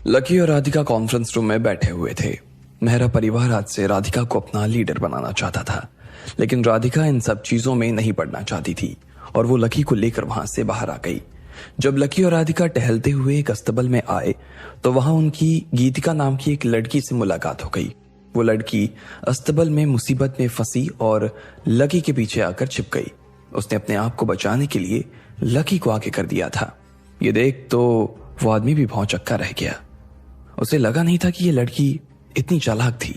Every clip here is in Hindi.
लकी और राधिका कॉन्फ्रेंस रूम में बैठे हुए थे। मेहरा परिवार आज से राधिका को अपना लीडर बनाना चाहता था, लेकिन राधिका इन सब चीजों में नहीं पड़ना चाहती थी और वो लकी को लेकर वहां से बाहर आ गई। जब लकी और राधिका टहलते हुए एक अस्तबल में आए तो वहां उनकी गीतिका नाम की एक लड़की से मुलाकात हो गई। वो लड़की अस्तबल में मुसीबत में फंसी और लकी के पीछे आकर छिप गई। उसने अपने आप को बचाने के लिए लकी को आगे कर दिया था। ये देख तो वो आदमी भी भौंचक्का रह गया। उसे लगा नहीं था कि ये लड़की इतनी चालाक थी।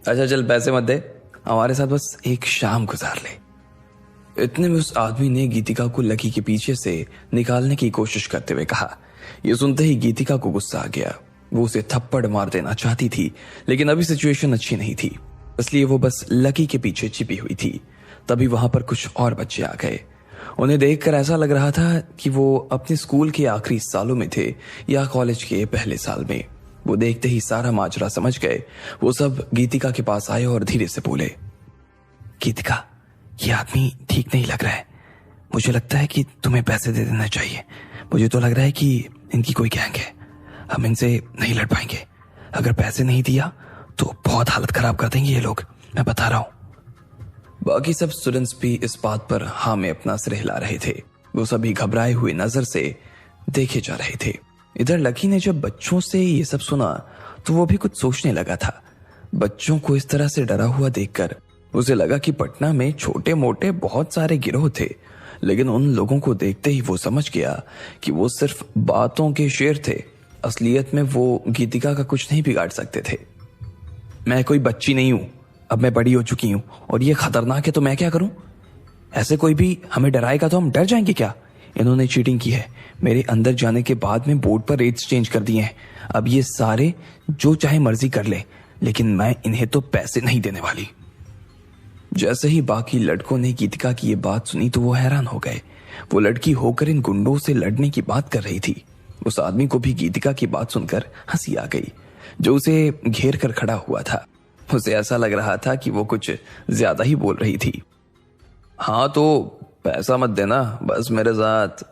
अच्छा चल पैसे मत दे, हमारे साथ बस एक शाम गुजार ले। इतने में उस आदमी ने गीतिका को लकी के पीछे से निकालने की कोशिश करते हुए कहा। यह सुनते ही गीतिका को गुस्सा आ गया। वो उसे थप्पड़ मार देना चाहती थी, लेकिन अभी सिचुएशन अच्छी नहीं थी, इसलिए वो बस लकी के पीछे छिपी हुई थी। तभी वहां पर कुछ और बच्चे आ गए। उन्हें देखकर ऐसा लग रहा था कि वो अपने स्कूल के आखिरी सालों में थे या कॉलेज के पहले साल में। वो देखते ही सारा माजरा समझ गए। वो सब गीतिका के पास आए और धीरे से बोले, गीतिका, ये आदमी ठीक नहीं लग रहा है। मुझे लगता है कि तुम्हें पैसे दे देना चाहिए। मुझे तो लग रहा है कि इनकी कोई गैंग है, हम इनसे नहीं लड़ पाएंगे। अगर पैसे नहीं दिया तो बहुत हालत खराब कर देंगे ये लोग, मैं बता रहा हूं। बाकी सब स्टूडेंट्स भी इस बात पर हाँ में अपना सिर हिला रहे थे। वो सभी घबराए हुए नजर से देखे जा रहे थे। इधर लकी ने जब बच्चों से ये सब सुना तो वो भी कुछ सोचने लगा था। बच्चों को इस तरह से डरा हुआ देखकर उसे लगा कि पटना में छोटे मोटे बहुत सारे गिरोह थे, लेकिन उन लोगों को देखते ही वो समझ गया कि वो सिर्फ बातों के शेर थे। असलियत में वो गीतिका का कुछ नहीं बिगाड़ सकते थे। मैं कोई बच्ची नहीं हूं, अब मैं बड़ी हो चुकी हूं और ये खतरनाक है तो मैं क्या करूं? ऐसे कोई भी हमें डराएगा तो हम डर जाएंगे क्या? इन्होंने चीटिंग की है। मेरे अंदर जाने के बाद में बोर्ड पर रेट्स चेंज कर दिए हैं। अब ये सारे जो चाहे मर्जी कर ले, लेकिन मैं इन्हें तो पैसे नहीं देने वाली। जैसे ही बाकी लड़कों ने गीतिका की ये बात सुनी तो वो हैरान हो गए। वो लड़की होकर इन गुंडों से लड़ने की बात कर रही थी। उस आदमी को भी गीतिका की बात सुनकर हंसी आ गई, जो उसे घेर कर खड़ा हुआ था। उसे ऐसा लग रहा था कि वो कुछ ज्यादा ही बोल रही थी। हाँ तो पैसा मत देना, बस मेरे साथ।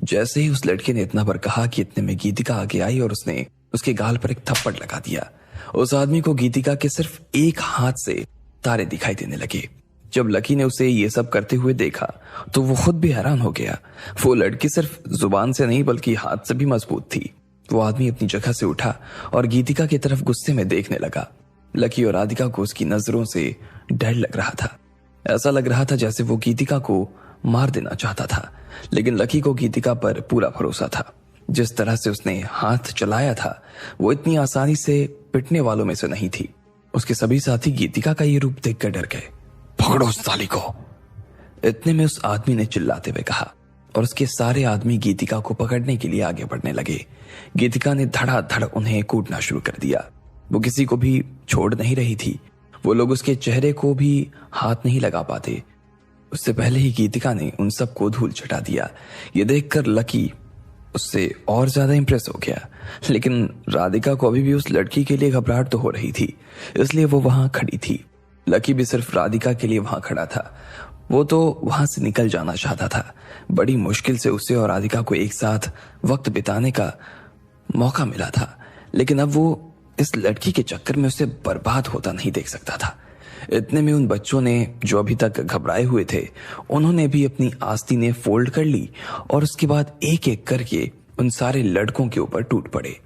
जैसे ही उस लड़के ने इतना पर कहा कि इतने में गीतिका आगे आई और उसने उसके गाल पर एक थप्पड़ लगा दिया। उस आदमी को गीतिका के सिर्फ एक हाथ से तारे दिखाई देने लगे। जब लकी ने उसे ये सब करते हुए देखा तो वो खुद भी हैरान हो गया। वो लड़की सिर्फ जुबान से नहीं बल्कि हाथ से भी मजबूत थी। वो आदमी अपनी जगह से उठा और गीतिका की तरफ गुस्से में देखने लगा। लकी और राधिका को उसकी नजरों से डर लग रहा था। ऐसा लग रहा था जैसे वो गीतिका को मार देना चाहता था, लेकिन लकी को गीतिका पर पूरा भरोसा था। जिस तरह से उसने हाथ चलाया था वो इतनी आसानी से पिटने वालों में से नहीं थी। उसके सभी साथी गीतिका का ये रूप देखकर डर गए। पकड़ो उस साली को, इतने में उस आदमी ने चिल्लाते हुए कहा और उसके सारे आदमी गीतिका को पकड़ने के लिए आगे बढ़ने लगे। गीतिका ने धड़ाधड़ उन्हें कूटना शुरू कर दिया। वो किसी को भी छोड़ नहीं रही थी। वो लोग उसके चेहरे को भी हाथ नहीं लगा पाते। उससे पहले ही गीतिका ने उन सबको धूल चटा दिया। ये देखकर लकी उससे और ज्यादा इंप्रेस हो गया, लेकिन राधिका को अभी भी उस लड़की के लिए घबराहट तो हो रही थी, इसलिए वो वहां खड़ी थी। लकी भी सिर्फ राधिका के लिए वहां खड़ा था। वो तो वहां से निकल जाना चाहता था। बड़ी मुश्किल से उसे और राधिका को एक साथ वक्त बिताने का मौका मिला था, लेकिन अब वो इस लड़की के चक्कर में उसे बर्बाद होता नहीं देख सकता था। इतने में उन बच्चों ने जो अभी तक घबराए हुए थे, उन्होंने भी अपनी आस्तीनें फोल्ड कर ली और उसके बाद एक एक करके उन सारे लड़कों के ऊपर टूट पड़े।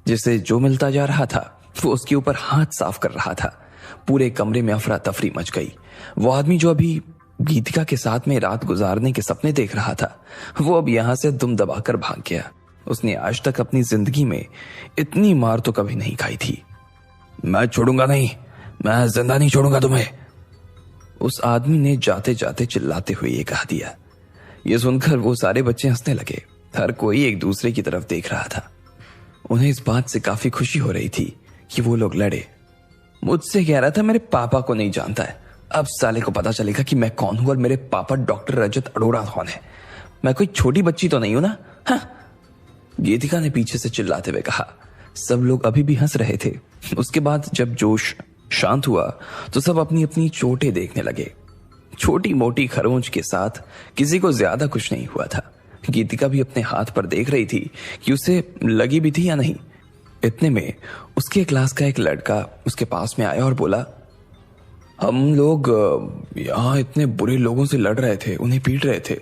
जिसे जो मिलता जा रहा था वो उसके ऊपर हाथ साफ कर रहा था। पूरे कमरे में अफरा तफरी मच गई। वो आदमी जो अभी गीतिका के साथ में रात गुजारने के सपने देख रहा था, वो अब यहां से दुम दबाकर भाग गया। उसने आज तक अपनी जिंदगी में इतनी मार तो कभी नहीं खाई थी। मैं छोड़ूंगा नहीं, मैं जिंदा नहीं छोड़ूंगा तुम्हें, उस आदमी ने जाते जाते चिल्लाते हुए ये कहा दिया। ये सुनकर वो सारे बच्चे हंसने लगे। हर कोई एक दूसरे की तरफ देख रहा था। उन्हें इस बात से काफी खुशी हो रही थी कि वो लोग लड़े। मुझसे कह रहा था मेरे पापा को नहीं जानता है, अब साले को पता चलेगा कि मैं कौन हूं और मेरे पापा डॉक्टर रजत अरोड़ा कौन है। मैं कोई छोटी बच्ची तो नहीं हूं ना? हाँ, गीतिका ने पीछे से चिल्लाते हुए कहा। सब लोग अभी भी हंस रहे थे। उसके बाद जब जोश शांत हुआ तो सब अपनी अपनी चोटें देखने लगे। छोटी मोटी खरोंच के साथ किसी को ज्यादा कुछ नहीं हुआ था। गीतिका भी अपने हाथ पर देख रही थी कि उसे लगी भी थी या नहीं। इतने में उसके क्लास का एक लड़का उसके पास में आया और बोला, हम लोग यहाँ इतने बुरे लोगों से लड़ रहे थे, उन्हें पीट रहे थे,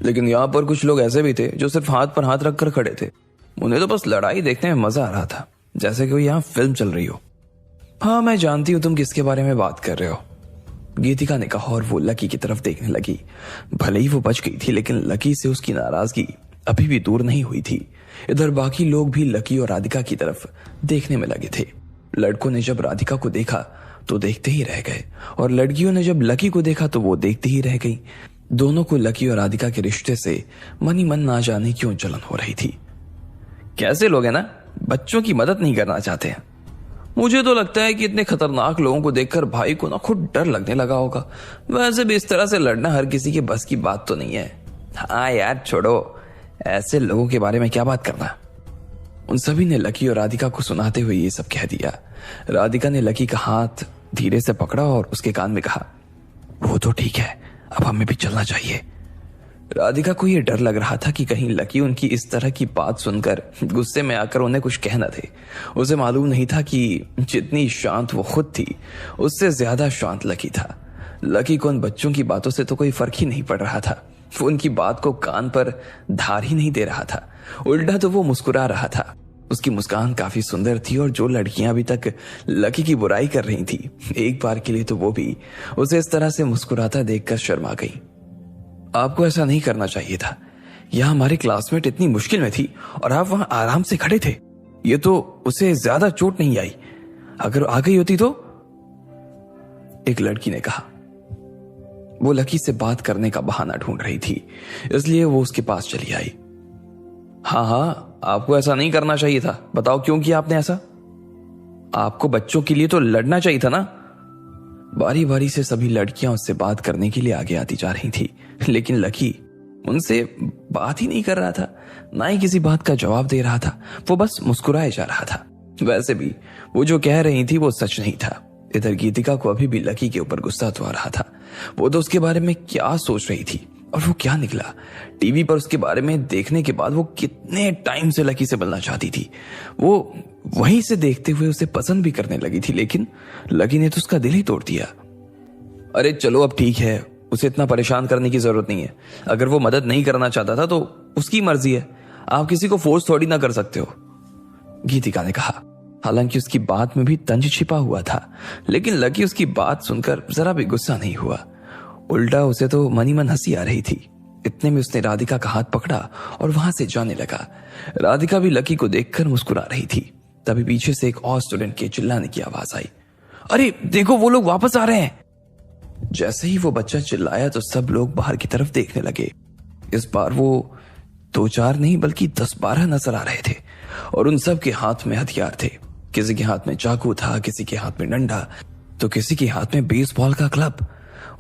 लेकिन यहाँ पर कुछ लोग ऐसे भी थे जो सिर्फ हाथ पर हाथ रखकर खड़े थे। उन्हें तो बस लड़ाई देखने में मजा आ रहा था, जैसे कि यहाँ फिल्म चल रही हो। हाँ, मैं जानती हूँ तुम किसके बारे में बात कर रहे हो, गीतिका ने कहा और वो लकी की तरफ देखने लगी। भले ही वो बच गई थी, लेकिन लकी से उसकी नाराजगी अभी भी दूर नहीं हुई थी। इधर बाकी लोग भी लकी और राधिका की तरफ देखने में लगे थे। लड़कों ने जब राधिका को देखा तो देखते ही रह गए, और लड़कियों ने जब लकी को देखा तो वो देखते ही रह गई। दोनों को लकी और राधिका के रिश्ते से मन ही मन ना जाने क्यों जलन हो रही थी। कैसे लोग हैं ना, बच्चों की मदद नहीं करना चाहते हैं। मुझे तो लगता है कि इतने खतरनाक लोगों को देखकर भाई को ना खुद डर लगने लगा होगा। वैसे भी इस तरह से लड़ना हर किसी के बस की बात तो नहीं है। हाँ यार छोड़ो, ऐसे लोगों के बारे में क्या बात करना। उन सभी ने लकी और राधिका को सुनाते हुए ये सब कह दिया। राधिका ने लकी का हाथ धीरे से पकड़ा और उसके कान में कहा, वो तो ठीक है, अब हमें भी चलना चाहिए। राधिका को यह डर लग रहा था कि कहीं लकी उनकी इस तरह की बात सुनकर गुस्से में आकर उन्हें कुछ कह न दे। उसे मालूम नहीं था कि जितनी शांत वो खुद थी, उससे ज्यादा शांत लकी था। लकी को उन बच्चों की बातों से तो कोई फर्क ही नहीं पड़ रहा था। वो उनकी बात को कान पर धार ही नहीं दे रहा था, उल्टा तो वो मुस्कुरा रहा था। उसकी मुस्कान काफी सुंदर थी, और जो लड़कियां अभी तक लकी की बुराई कर रही थी, एक बार के लिए तो वो भी उसे इस तरह से मुस्कुराता देखकर शर्मा गई। आपको ऐसा नहीं करना चाहिए था। यह हमारी क्लासमेट इतनी मुश्किल में थी और आप वहां आराम से खड़े थे। ये तो उसे ज्यादा चोट नहीं आई, अगर आ गई होती तो, एक लड़की ने कहा। वो लकी से बात करने का बहाना ढूंढ रही थी, इसलिए वो उसके पास चली आई। हाँ, आपको ऐसा नहीं करना चाहिए था। बताओ क्यों किया आपने ऐसा? आपको बच्चों के लिए तो लड़ना चाहिए था ना। बारी बारी से सभी लड़कियां उससे बात करने के लिए आगे आती जा रही थी, लेकिन लकी उनसे बात ही नहीं कर रहा था, ना ही किसी बात का जवाब दे रहा था। वो बस मुस्कुराए जा रहा था। वैसे भी वो जो कह रही थी वो सच नहीं था। इधर गीतिका को अभी भी लकी के ऊपर गुस्सा तो आ रहा था। वो तो उसके बारे में क्या सोच रही थी, और वो क्या निकला। टीवी पर उसके बारे में देखने के बाद वो कितने टाइम से लकी से मिलना चाहती थी। वो वहीं से देखते हुए उसे पसंद भी करने लगी थी, लेकिन लकी ने तो उसका दिल ही तोड़ दिया। अरे चलो अब ठीक है, उसे इतना परेशान करने की जरूरत नहीं है। अगर वो मदद नहीं करना चाहता था तो उसकी मर्जी है, आप किसी को फोर्स थोड़ी ना कर सकते हो, गीतिका ने कहा। हालांकि उसकी बात में भी तंज छिपा हुआ था, लेकिन लकी उसकी बात सुनकर जरा भी गुस्सा नहीं हुआ। उल्टा उसे तो मन ही मन हंसी आ रही थी। इतने में उसने राधिका का हाथ पकड़ा और वहां से जाने लगा। राधिका भी लकी को देखकर मुस्कुरा रही थी। तभी पीछे से एक और स्टूडेंट के चिल्लाने की आवाज आई, अरे देखो वो लोग वापस आ रहे हैं। जैसे ही वो बच्चा चिल्लाया तो सब लोग बाहर की तरफ देखने लगे। इस बार वो 2-4 नहीं बल्कि 10-12 नजर आ रहे थे, और उन सब के हाथ में हथियार थे। किसी के हाथ में चाकू था, किसी के हाथ में डंडा, तो किसी के हाथ में बेसबॉल का क्लब।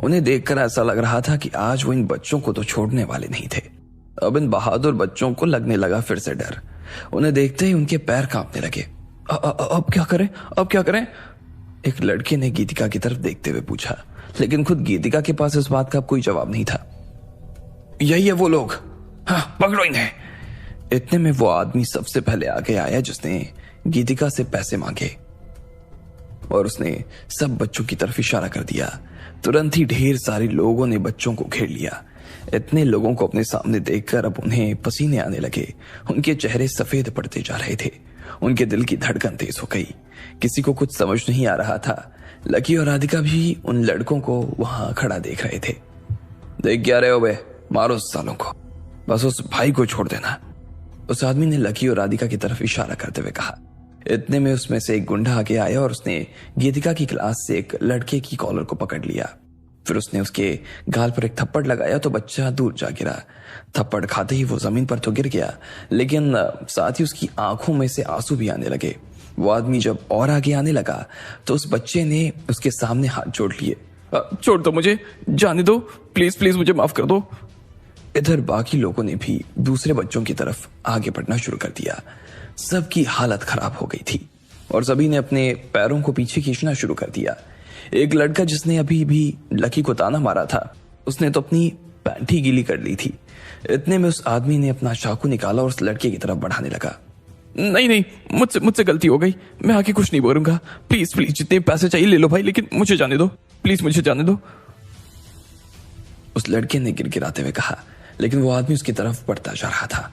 उन्हें देखकर ऐसा लग रहा था कि आज वो इन बच्चों को तो छोड़ने वाले नहीं थे। अब इन बहादुर बच्चों को लगने लगा फिर से डर। उन्हें देखते ही उनके पैर कांपने लगे। अब क्या करें, अब क्या करें? एक लड़के ने गीतिका की तरफ देखते हुए पूछा, लेकिन खुद गीतिका के पास इस बात का कोई जवाब नहीं था। यही है वो लोग, हाँ पकड़ो इन्हें। इतने में वो आदमी सबसे पहले आगे आया जिसने गीतिका से पैसे मांगे, और उसने सब बच्चों की तरफ इशारा कर दिया। तुरंत ही ढेर सारे लोगों ने बच्चों को घेर लिया। इतने लोगों को अपने सामने देखकर अब उन्हें पसीने आने लगे। उनके चेहरे सफेद पड़ते जा रहे थे। उनके दिल की धड़कन तेज हो गई। किसी को कुछ समझ नहीं आ रहा था। लकी और राधिका भी उन लड़कों को वहां खड़ा देख रहे थे। देख क्या रहे हो बे, मारो उस सालों को, बस उस भाई को छोड़ देना, उस आदमी ने लकी और राधिका की तरफ इशारा करते हुए कहा। इतने में उसमें से एक गुंडा आगे आया और उसने गीतिका की क्लास से एक लड़के की कॉलर को पकड़ लिया। फिर उसने उसके गाल पर एक थप्पड़ लगाया तो बच्चा दूर जा गिरा। थप्पड़ खाते ही वो जमीन पर तो गिर गया, लेकिन साथ ही उसकी आंखों में से आंसू भी आने लगे। वो आदमी जब और आगे आने लगा तो उस बच्चे ने उसके सामने हाथ जोड़ लिए। छोड़ दो मुझे, जाने दो, प्लीज प्लीज मुझे माफ कर दो। इधर बाकी लोगों ने भी दूसरे बच्चों की तरफ आगे बढ़ना शुरू कर दिया। सबकी हालत खराब हो गई थी और सभी ने अपने पैरों को पीछे खींचना शुरू कर दिया। एक लड़का जिसने अभी भी लकी को ताना मारा था, उसने तो अपनी पैंट ही गीली कर ली थी। इतने में उस आदमी ने अपना चाकू निकाला और उस लड़के की तरफ बढ़ाने लगा। नहीं नहीं, मुझसे गलती हो गई, मैं आगे कुछ नहीं बोलूंगा। प्लीज प्लीज, जितने पैसे चाहिए ले लो भाई, लेकिन मुझे जाने दो, प्लीज मुझे जाने दो, उस लड़के ने गिड़गिड़ाते हुए कहा। लेकिन वो आदमी उसकी तरफ बढ़ता जा रहा था।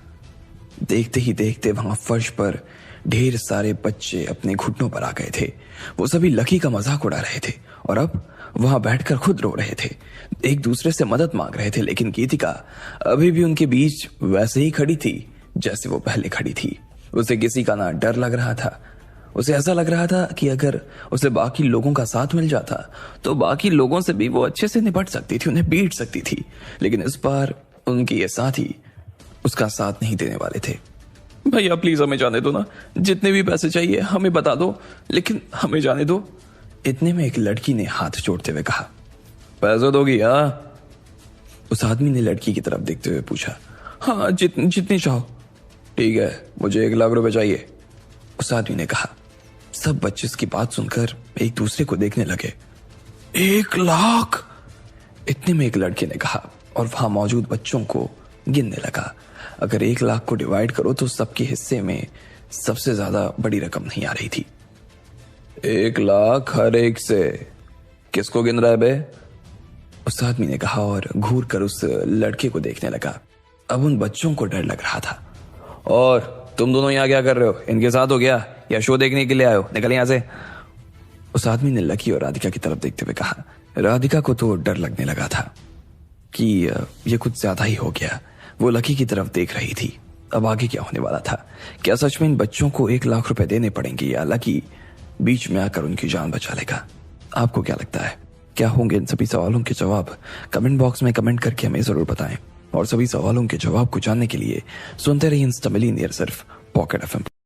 देखते ही देखते वहां फर्श पर ढेर सारे बच्चे अपने घुटनों पर आ गए थे। वो सभी लकी का मजाक उड़ा रहे थे और अब वहां बैठकर खुद रो रहे थे, एक दूसरे से मदद मांग रहे थे। लेकिन गीतिका अभी भी उनके बीच वैसे ही खड़ी थी जैसे वो पहले खड़ी थी। उसे किसी का ना डर लग रहा था। उसे ऐसा लग रहा था कि अगर उसे बाकी लोगों का साथ मिल जाता तो बाकी लोगों से भी वो अच्छे से निपट सकती थी, उन्हें बीट सकती थी। लेकिन इस बार उनके ये साथी उसका साथ नहीं देने वाले थे। भैया प्लीज हमें जाने दो ना, जितने भी पैसे चाहिए हमें बता दो, लेकिन हमें जाने दो। इतने में एक लड़की ने हाथ जोड़ते हुए कहा, पैसे दोगी? हाँ, उस आदमी ने लड़की की तरफ देखते हुए पूछा। हाँ, जितनी चाहो। ठीक है, मुझे 1 लाख रुपए चाहिए, उस आदमी ने कहा। सब बच्चे उसकी बात सुनकर एक दूसरे को देखने लगे। 1 लाख? इतने में एक लड़के ने कहा और वहां मौजूद बच्चों को गिनने लगा। अगर 1 लाख को डिवाइड करो तो सबके हिस्से में सबसे ज्यादा बड़ी रकम नहीं आ रही थी। 1 लाख हर एक से, किसको गिन रहा है बे? उस आदमी ने कहा और घूर कर उस लड़के को देखने लगा। अब उन बच्चों को डर लग रहा था। और तुम दोनों यहाँ क्या कर रहे हो? इनके साथ हो गया या शो देखने के लिए आए हो? निकल यहाँ से, उस आदमी ने लकी और राधिका की तरफ देखते हुए कहा। राधिका को तो डर लगने लगा था कि ये कुछ ज्यादा ही हो गया। वो लकी की तरफ देख रही थी। अब आगे क्या होने वाला था? क्या सच में इन बच्चों को 1 लाख रुपए देने पड़ेंगे या लकी बीच में आकर उनकी जान बचा लेगा? आपको क्या लगता है, क्या होंगे इन सभी सवालों के जवाब? कमेंट बॉक्स में कमेंट करके हमें जरूर बताएं। और सभी सवालों के जवाब को जानने के लिए सुनते रहिए इंस्टा मिलियनेयर सिर्फ पॉकेट एफएम।